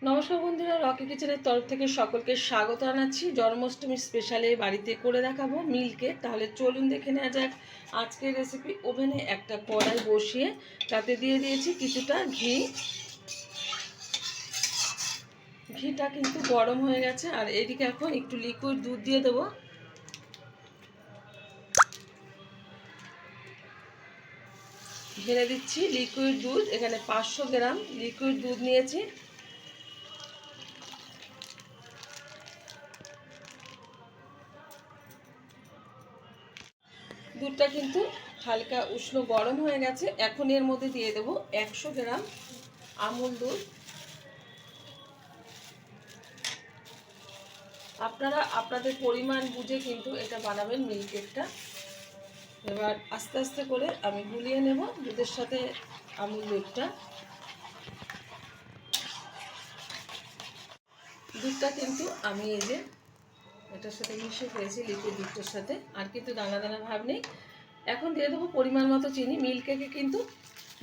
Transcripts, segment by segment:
নমস্কার বন্ধুরা, রকি কিচেনের তরফ থেকে সকলকে স্বাগত জানাচ্ছি। জন্মাষ্টমী স্পেশালে বাড়িতে করে দেখাবো মিল্ক কেক। তাহলে চলুন দেখে নেওয়া যাক আজকের রেসিপি। ওভেনে একটা কড়াই বসিয়ে তাতে দিয়ে দিয়েছি কিছুটা ঘি। ঘিটা কিন্তু গরম হয়ে গেছে, আর এদিকে এখন একটু লিকুইড দুধ দিয়ে দেবো। ঢেলে দিচ্ছি লিকুইড দুধ। এখানে 500 গ্রাম লিকুইড দুধ নিয়েছি। দুধটা কিন্তু হালকা উষ্ণ গরম হয়ে গেছে। এখন এর মধ্যে দিয়ে দেবো 100 গ্রাম আমুল দুধ। আপনারা আপনাদের পরিমাণ বুঝে কিন্তু এটা বানাবেন মিল্ক কেকটা। এবার আস্তে আস্তে করে আমি গুলিয়ে নেব দুধের সাথে আমুল দুধটা। দুধটা কিন্তু আমি এই যে এটার সাথে মিশে ফেলেছি লিকুইড দুধটার সাথে, আর কিন্তু দানা দানা ভাব নেই। এখন দিয়ে দেবো পরিমাণ মতো চিনি। মিল্ক কেকে কিন্তু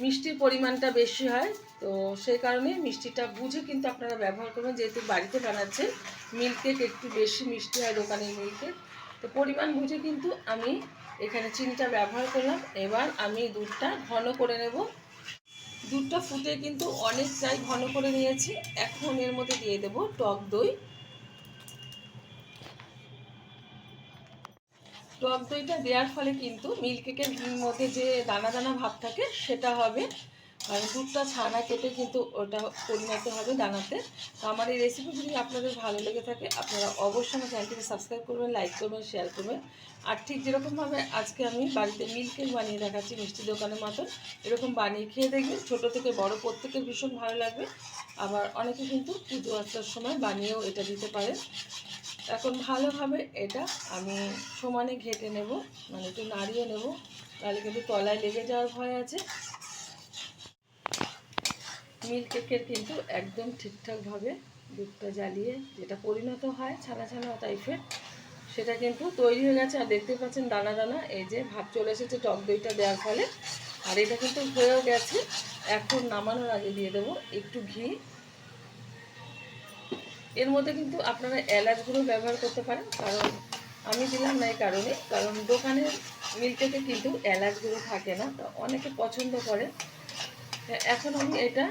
মিষ্টির পরিমাণটা বেশি হয়, তো সেই কারণে মিষ্টিটা বুঝে কিন্তু আপনারা ব্যবহার করবেন। যেহেতু বাড়িতে বানাচ্ছেন, মিল্ক কেক একটু বেশি মিষ্টি হয় দোকানের মিল্ক কেক, তো পরিমাণ বুঝে কিন্তু আমি এখানে চিনিটা ব্যবহার করলাম। এবার আমি দুধটা ঘন করে নেব। দুধটা ফুটে কিন্তু অনেকটাই ঘন করে নিয়েছি। এখন এর মধ্যে দিয়ে দেব টক দই। টক দইটা দেওয়ার ফলে কিন্তু মিল্ক কেকের মধ্যে যে দানা দানা ভাব থাকে সেটা হবে, আর দুধটা ছানা কেটে কিন্তু ওটা পরিণত হবে দানাতে। তো আমার এই রেসিপি যদি আপনাদের ভালো লেগে থাকে, আপনারা অবশ্যই আমার চ্যানেলটিকে সাবস্ক্রাইব করবেন, লাইক করবেন, শেয়ার করবেন। আর ঠিক যেরকমভাবে আজকে আমি বাড়িতে মিল্ক কেক বানিয়ে দেখাচ্ছি মিষ্টি দোকানের মতন, এরকম বানিয়ে খেয়ে দেখবেন। ছোটো থেকে বড় প্রত্যেকের ভীষণ ভালো লাগবে। আবার অনেকে কিন্তু পুজো আসার সময় বানিয়েও এটা দিতে পারে। এখন ভালোভাবে এটা আমি সমানে ঘেটে নেব, মানে একটু নাড়িয়ে নেব, তাহলে কিন্তু তলায় লেগে যাওয়ার ভয় আছে। মিল্ক কেকের কিন্তু একদম ঠিকঠাকভাবে দুধটা জ্বালিয়ে যেটা পরিণত হয় ছানা ছানা টাইপের, সেটা কিন্তু তৈরি হয়ে গেছে। আর দেখতে পাচ্ছেন দানা দানা এই যে ভাব চলে এসেছে টক দইটা দেওয়ার ফলে, আর এটা কিন্তু হয়েও গেছে। এখন নামানোর আগে দিয়ে দেবো একটু ঘি। এর মধ্যে কিন্তু আপনারা এলাচ গুঁড়ো ব্যবহার করতে পারেন, কারণ আমি দিলাম না এই কারণে, কারণ দোকানের মিল্ক কেকে কিন্তু এলাচ গুঁড়ো থাকে না, তো অনেকে পছন্দ করে। এখন আমি এটা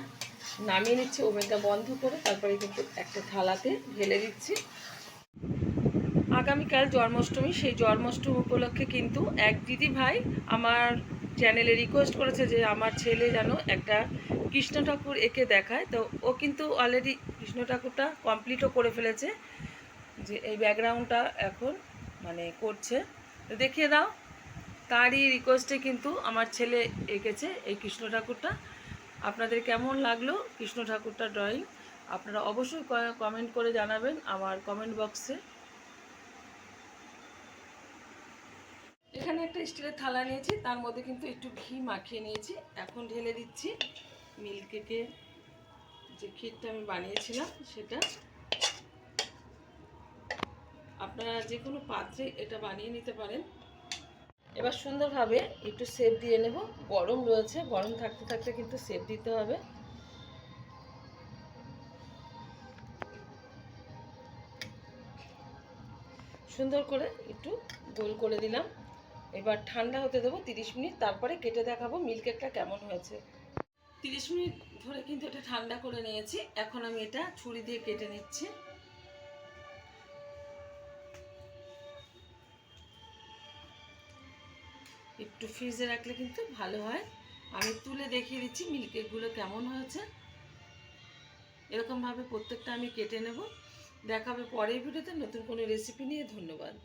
নামিয়ে নিচ্ছি ওভেনটা বন্ধ করে, তারপরে কিন্তু একটা থালাতে ঢেলে দিচ্ছি। আগামীকাল জন্মাষ্টমী, সেই জন্মাষ্টমী উপলক্ষে কিন্তু এক দিদি ভাই আমার চ্যানেলে রিকোয়েস্ট করেছে যে আমার ছেলে যেন একটা কৃষ্ণ ঠাকুর এঁকে দেখায়। তো ও কিন্তু অলরেডি কৃষ্ণ ঠাকুরটা কমপ্লিটও করে ফেলেছে, যে এই ব্যাকগ্রাউন্ডটা এখন মানে করছে। তো দেখিয়ে দাও। তারই রিকোয়েস্টে কিন্তু আমার ছেলে এঁকেছে এই কৃষ্ণ ঠাকুরটা। আপনাদের কেমন লাগলো কৃষ্ণ ঠাকুরটা ড্রয়িং, আপনারা অবশ্যই কমেন্ট করে জানাবেন আমার কমেন্ট বক্সে। এখানে একটা স্টিলের থালা নিয়েছি, তার মধ্যে কিন্তু একটু ঘি মাখিয়ে নিয়েছি। এখন ঢেলে দিচ্ছি মিল্ক কেকের যে ক্ষীরটা আমি বানিয়েছিলাম সেটা। আপনারা যে কোনো পাত্রে এটা বানিয়ে নিতে পারেন। এবার সুন্দরভাবে একটু শেপ দিয়ে নেব। গরম রয়েছে, গরম থাকতে থাকতে কিন্তু শেপ দিতে হবে। সুন্দর করে একটু গোল করে দিলাম। এবার ঠান্ডা হতে দেবো 30 মিনিট, তারপরে কেটে দেখাবো মিল্ক কেকটা কেমন হয়েছে। 30 মিনিট ধরে কিন্তু এটা ঠান্ডা করে নিয়েছি। এখন আমি এটা ছুরি দিয়ে কেটে নিচ্ছি। একটু ফ্রিজে রাখলে কিন্তু ভালো হয়। আমি তুলে দেখিয়ে দিচ্ছি মিল্ক কেকগুলো কেমন হয়েছে। এরকমভাবে প্রত্যেকটা আমি কেটে নেব। দেখাবে পরের ভিডিওতে নতুন কোনো রেসিপি নিয়ে। ধন্যবাদ।